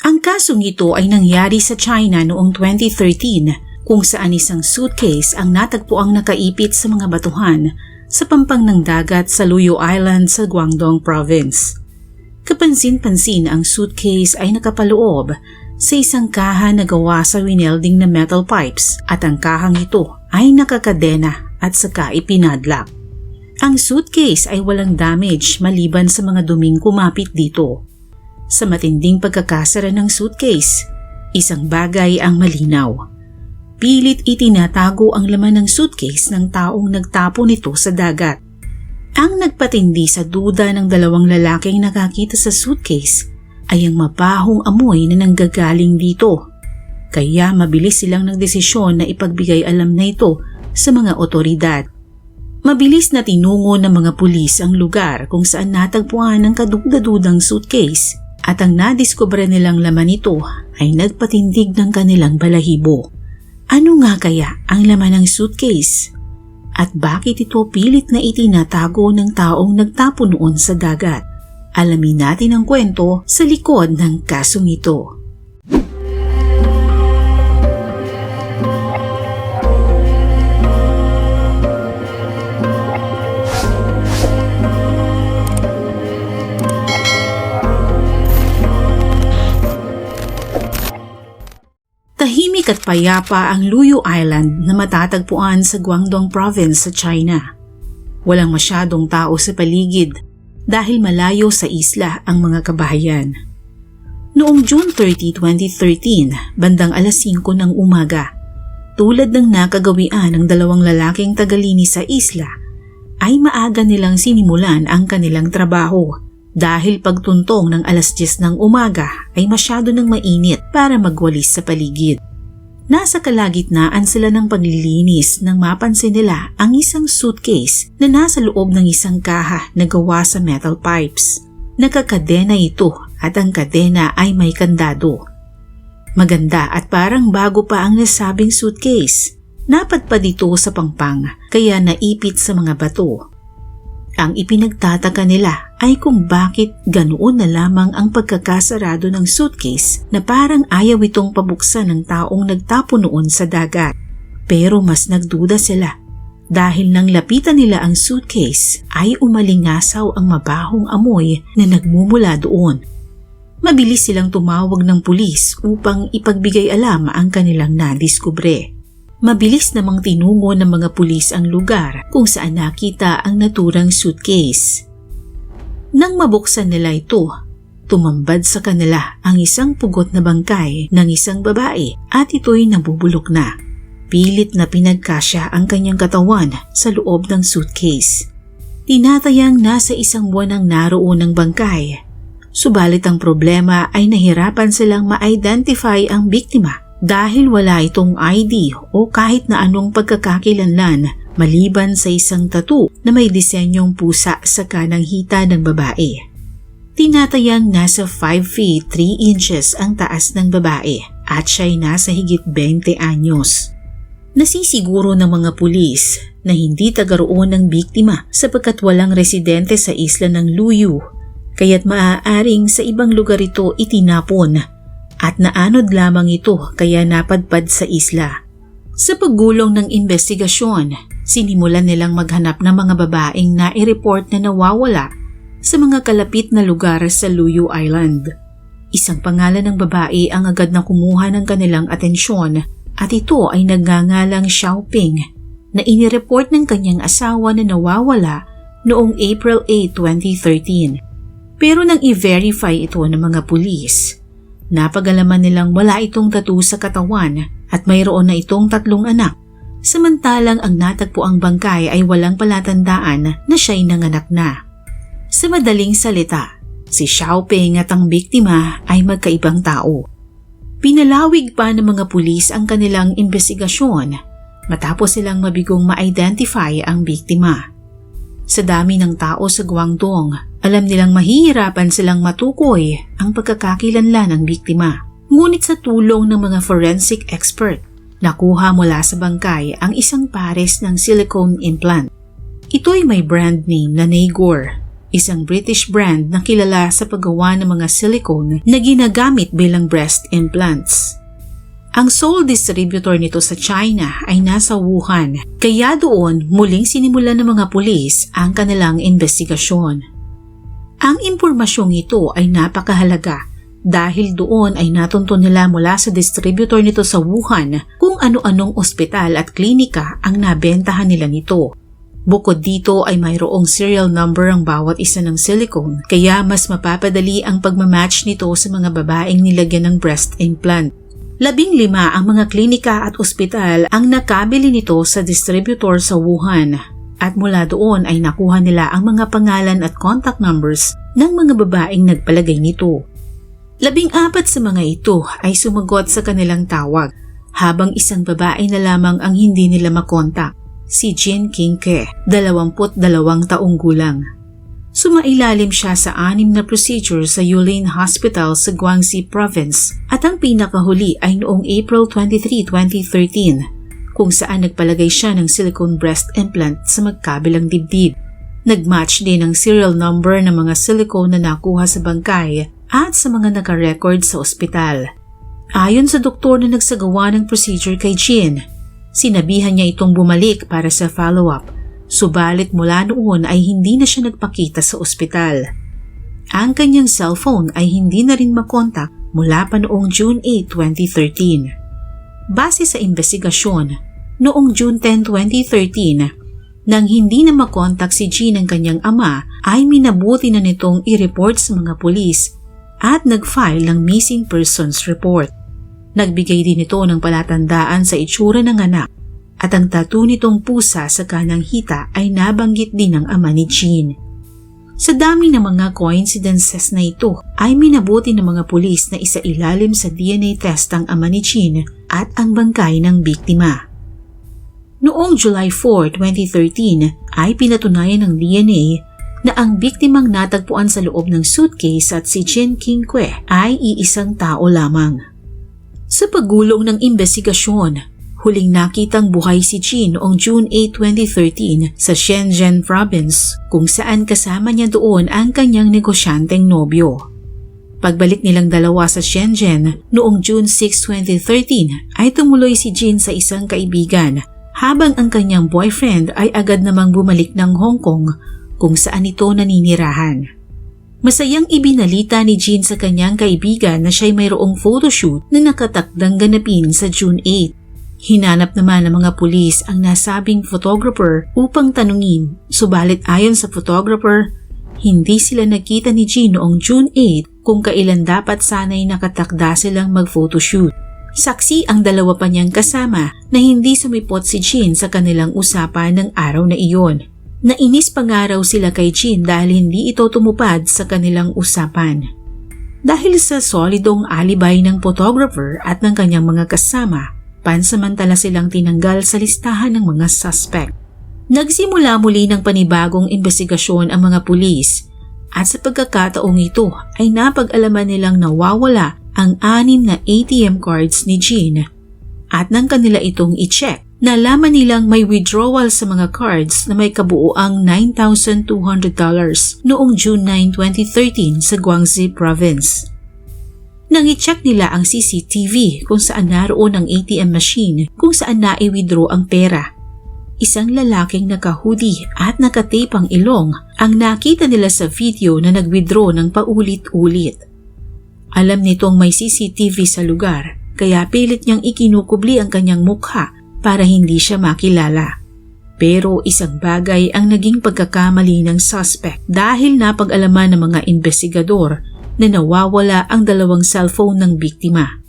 Ang kasong ito ay nangyari sa China noong 2013 kung saan isang suitcase ang natagpuang nakaipit sa mga batuhan sa pampang ng dagat sa Luyo Island sa Guangdong Province. Kapansin-pansin ang suitcase ay nakapaloob sa isang kaha na gawa sa winelding na metal pipes at ang kahang ito ay nakakadena at saka ipinadlock. Ang suitcase ay walang damage maliban sa mga duming kumapit dito. Sa matinding pagkakasara ng suitcase, isang bagay ang malinaw. Pilit itinatago ang laman ng suitcase ng taong nagtapo nito sa dagat. Ang nagpatindi sa duda ng dalawang lalaking nakakita sa suitcase ay ang mabahong amoy na nanggagaling dito. Kaya mabilis silang nagdesisyon na ipagbigay alam na ito sa mga otoridad. Mabilis na tinungo ng mga pulis ang lugar kung saan natagpuan ang kadudadudang suitcase at ang nadiskubre nilang laman nito ay nagpatindig ng kanilang balahibo. Ano nga kaya ang laman ng suitcase? At bakit ito pilit na itinatago ng taong nagtapo noon sa dagat? Alamin natin ang kwento sa likod ng kasong ito. Tahimik at payapa ang Luyo Island na matatagpuan sa Guangdong Province sa China. Walang masyadong tao sa paligid dahil malayo sa isla ang mga kabahayan. Noong June 30, 2013, bandang alas 5 ng umaga, tulad ng nakagawian ng dalawang lalaking tagalinis sa isla, ay maaga nilang sinimulan ang kanilang trabaho. Dahil pagtuntong ng alas 10 ng umaga ay masyado nang mainit para magwalis sa paligid. Nasa kalagitnaan sila ng paglilinis nang mapansin nila ang isang suitcase na nasa loob ng isang kaha na gawa sa metal pipes. Nakakadena ito at ang kadena ay may kandado. Maganda at parang bago pa ang nasabing suitcase. Napadpad ito sa pangpang kaya naipit sa mga bato. Ang ipinagtataka nila ay kung bakit ganoon na lamang ang pagkakasarado ng suitcase na parang ayaw itong pabuksan ng taong nagtapo noon sa dagat. Pero mas nagduda sila dahil nang lapitan nila ang suitcase ay umalingasaw ang mabahong amoy na nagmumula doon. Mabilis silang tumawag ng pulis upang ipagbigay alam ang kanilang nadiskubre. Mabilis namang tinungo ng mga pulis ang lugar kung saan nakita ang naturang suitcase. Nang mabuksan nila ito, tumambad sa kanila ang isang pugot na bangkay ng isang babae at ito'y nabubulok na. Pilit na pinagkasya ang kanyang katawan sa loob ng suitcase. Tinatayang nasa 1 buwan ang naroon ng bangkay. Subalit ang problema ay nahirapan silang ma-identify ang biktima. Dahil wala itong ID o kahit na anong pagkakakilanlan maliban sa isang tattoo na may disenyong pusa sa kanang hita ng babae. Tinatayang nasa 5 feet 3 inches ang taas ng babae at siya'y nasa higit 20 anyos. Nasisiguro ng mga pulis na hindi taga roon ng biktima sapagkat walang residente sa isla ng Luyo kaya't maaaring sa ibang lugar ito itinapon. At naanod lamang ito kaya napadpad sa isla. Sa paggulong ng investigasyon, sinimulan nilang maghanap ng mga babaeng nai-report na nawawala sa mga kalapit na lugar sa Luyo Island. Isang pangalan ng babae ang agad na kumuha ng kanilang atensyon at ito ay nagngangalang Xiaoping na inireport ng kanyang asawa na nawawala noong April 8, 2013. Pero nang i-verify ito ng mga pulis, napag-alaman nilang wala itong tattoo sa katawan at mayroon na itong 3 anak, samantalang ang natagpuang bangkay ay walang palatandaan na siya'y nanganak na. Sa madaling salita, si Xiaoping at ang biktima ay magkaibang tao. Pinalawig pa ng mga pulis ang kanilang investigasyon matapos silang mabigong ma-identify ang biktima. Sa dami ng tao sa Guangdong, alam nilang mahihirapan silang matukoy ang pagkakakilanlan ng biktima. Ngunit sa tulong ng mga forensic expert, nakuha mula sa bangkay ang isang pares ng silicone implant. Ito'y may brand name na Nagor isang British brand na kilala sa paggawa ng mga silicone na ginagamit bilang breast implants. Ang sole distributor nito sa China ay nasa Wuhan, kaya doon muling sinimulan ng mga pulis ang kanilang investigasyon. Ang impormasyong ito ay napakahalaga dahil doon ay natunto nila mula sa distributor nito sa Wuhan kung ano-anong ospital at klinika ang nabentahan nila nito. Bukod dito ay mayroong serial number ang bawat isa ng silicone, kaya mas mapapadali ang pagmamatch nito sa mga babaeng nilagyan ng breast implant. 15 ang mga klinika at ospital ang nakabili nito sa distributor sa Wuhan at mula doon ay nakuha nila ang mga pangalan at contact numbers ng mga babaeng nagpalagay nito. 14 sa mga ito ay sumagot sa kanilang tawag habang isang babae na lamang ang hindi nila makontak, si Jin Qingque, 22 taong gulang. Sumailalim siya sa 6 na procedure sa Yulin Hospital sa Guangxi Province at ang pinakahuli ay noong April 23, 2013 kung saan nagpalagay siya ng silicone breast implant sa magkabilang dibdib. Nagmatch din ang serial number ng mga silicone na nakuha sa bangkay at sa mga naka-record sa ospital. Ayon sa doktor na nagsagawa ng procedure kay Jin, sinabihan niya itong bumalik para sa follow-up. Subalit mula noon ay hindi na siya nagpakita sa ospital. Ang kanyang cellphone ay hindi na rin makontak mula pa noong June 8, 2013. Base sa investigasyon, noong June 10, 2013, nang hindi na makontak si Jin ng kanyang ama, ay minabuti na nitong i-report sa mga pulis at nag-file ng missing persons report. Nagbigay din ito ng palatandaan sa itsura ng anak. At ang tattoo nitong pusa sa kanang hita ay nabanggit din ng ama ni Jin. Sa dami ng mga coincidences na ito ay minabuti ng mga pulis na isailalim sa DNA test ang ama ni Jin at ang bangkay ng biktima. Noong July 4, 2013 ay pinatunayan ng DNA na ang biktimang natagpuan sa loob ng suitcase at si Jin Qingque ay iisang tao lamang. Sa paggulong ng investigasyon, huling nakitang buhay si Jin noong June 8, 2013 sa Shenzhen Province kung saan kasama niya doon ang kanyang negosyanteng nobyo. Pagbalik nilang dalawa sa Shenzhen noong June 6, 2013 ay tumuloy si Jin sa isang kaibigan habang ang kanyang boyfriend ay agad namang bumalik ng Hong Kong kung saan ito naninirahan. Masayang ibinalita ni Jin sa kanyang kaibigan na siya'y mayroong photoshoot na nakatakdang ganapin sa June 8. Hinanap naman ng mga pulis ang nasabing photographer upang tanungin, subalit ayon sa photographer, hindi sila nakita ni Jin noong June 8 kung kailan dapat sana'y nakatakda silang mag-photoshoot. Saksi ang dalawa pa niyang kasama na hindi sumipot si Jin sa kanilang usapan ng araw na iyon. Nainis pa nga raw sila kay Jin dahil hindi ito tumupad sa kanilang usapan. Dahil sa solidong alibay ng photographer at ng kanyang mga kasama, pansamantala silang tinanggal sa listahan ng mga suspect. Nagsimula muli ng panibagong investigasyon ang mga pulis at sa pagkakataong ito ay napag-alaman nilang nawawala ang 6 na ATM cards ni Jin at nang kanila itong i-check, nalaman nilang may withdrawal sa mga cards na may kabuuang $9,200 noong June 9, 2013 sa Guangxi Province. Nang i-check nila ang CCTV kung saan naroon ang ATM machine kung saan nai-withdraw ang pera. Isang lalaking naka-hoodie at nakatape ang ilong ang nakita nila sa video na nag-withdraw ng paulit-ulit. Alam nitong may CCTV sa lugar kaya pilit niyang ikinukubli ang kanyang mukha para hindi siya makilala. Pero isang bagay ang naging pagkakamali ng suspect dahil napag-alaman ng mga investigador na nawawala ang 2 cellphone ng biktima.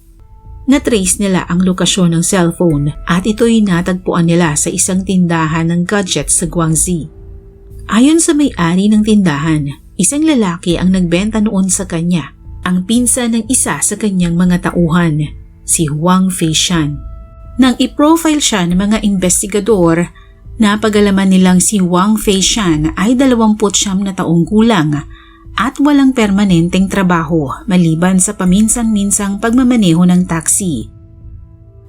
Na-trace nila ang lokasyon ng cellphone at ito'y natagpuan nila sa isang tindahan ng gadgets sa Guangxi. Ayon sa may-ari ng tindahan, isang lalaki ang nagbenta noon sa kanya, ang pinsan ng isa sa kanyang mga tauhan, si Wang Feishan. Nang i-profile siya ng mga investigador, napag-alaman nilang si Wang Feishan ay 29 na taong gulang at walang permanenteng trabaho maliban sa paminsan-minsang pagmamaneho ng taxi.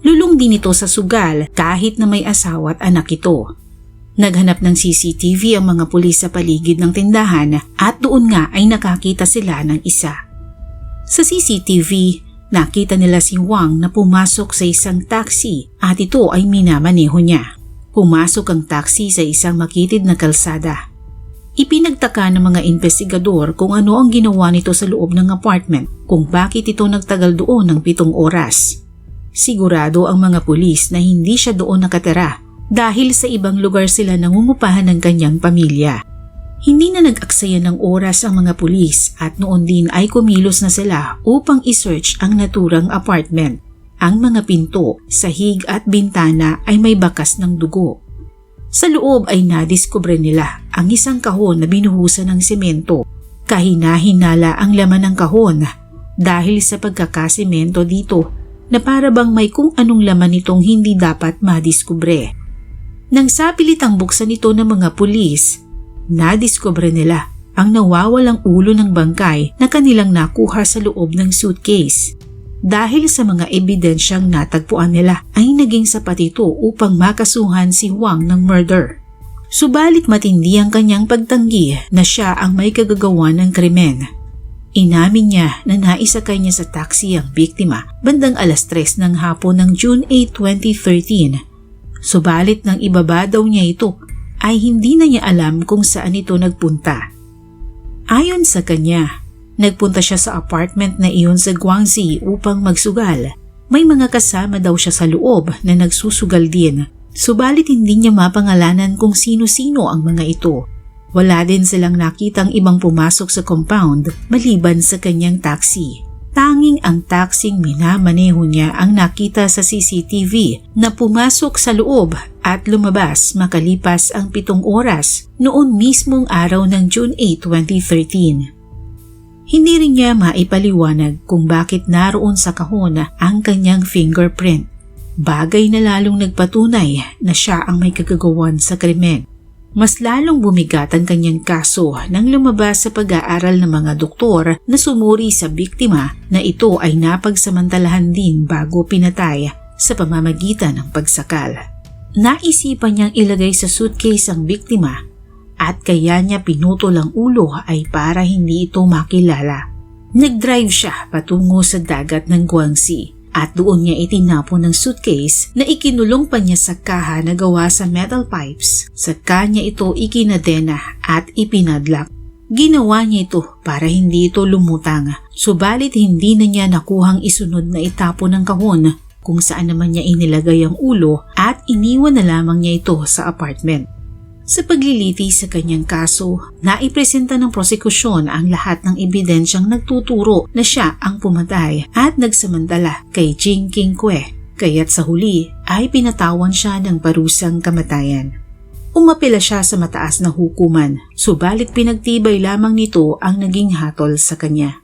Lulong din ito sa sugal kahit na may asawa at anak ito. Naghanap ng CCTV ang mga pulis sa paligid ng tindahan at doon nga ay nakakita sila ng isa. Sa CCTV, nakita nila si Wang na pumasok sa isang taxi at ito ay minamaneho niya. Pumasok ang taxi sa isang makitid na kalsada. Ipinagtaka ng mga investigador kung ano ang ginawa nito sa loob ng apartment, kung bakit ito nagtagal doon ng 7 oras. Sigurado ang mga pulis na hindi siya doon nakatira dahil sa ibang lugar sila nangungupahan ng kanyang pamilya. Hindi na nag-aksaya ng oras ang mga pulis at noon din ay kumilos na sila upang isearch ang naturang apartment. Ang mga pinto, sahig at bintana ay may bakas ng dugo. Sa loob ay nadiskubre nila ang isang kahon na binuhusan ng semento. Kahina-hinala ang laman ng kahon dahil sa pagkakasemento dito na para bang may kung anong laman nitong hindi dapat madiskubre. Nang sapilitang buksan ito ng mga pulis, nadiskubre nila ang nawawalang ulo ng bangkay na kanilang nakuha sa loob ng suitcase. Dahil sa mga ebidensyang natagpuan nila ay naging sapat ito upang makasuhan si Wang ng murder. Subalit matindi ang kanyang pagtanggi na siya ang may kagagawa ng krimen. Inamin niya na naisakay niya sa taxi ang biktima bandang 3:00 ng hapon ng June 8, 2013. Subalit nang ibaba daw niya ito ay hindi na niya alam kung saan ito nagpunta. Ayon sa kanya, nagpunta siya sa apartment na iyon sa Guangxi upang magsugal. May mga kasama daw siya sa loob na nagsusugal din, subalit hindi niya mapangalanan kung sino-sino ang mga ito. Wala din silang nakitang ibang pumasok sa compound maliban sa kanyang taxi. Tanging ang taxing minamaneho niya ang nakita sa CCTV na pumasok sa loob at lumabas makalipas ang 7 oras noon mismong araw ng June 8, 2013. Hindi rin niya maipaliwanag kung bakit naroon sa kahon ang kanyang fingerprint. Bagay na lalong nagpatunay na siya ang may kagagawan sa krimen. Mas lalong bumigat ang kanyang kaso nang lumabas sa pag-aaral ng mga doktor na sumuri sa biktima na ito ay napagsamantalahan din bago pinatay sa pamamagitan ng pagsakal. Naisipan niyang ilagay sa suitcase ang biktima at kaya niya pinutol ang ulo ay para hindi ito makilala. Nag-drive siya patungo sa dagat ng Guangxi. At doon niya itinapon ng suitcase na ikinulong pa niya sa kaha na gawa sa metal pipes. Sa kanya ito ikinadena at ipinadlock. Ginawa niya ito para hindi ito lumutang, subalit hindi na niya nakuhang isunod na itapon ng kahon kung saan naman niya inilagay ang ulo at iniwan na lamang niya ito sa apartment. Sa pagliliti sa kanyang kaso, naipresenta ng prosekusyon ang lahat ng ebidensyang nagtuturo na siya ang pumatay at nagsamantala kay Jing Qingque, kaya't sa huli ay pinatawan siya ng parusang kamatayan. Umapela siya sa mataas na hukuman, subalit pinagtibay lamang nito ang naging hatol sa kanya.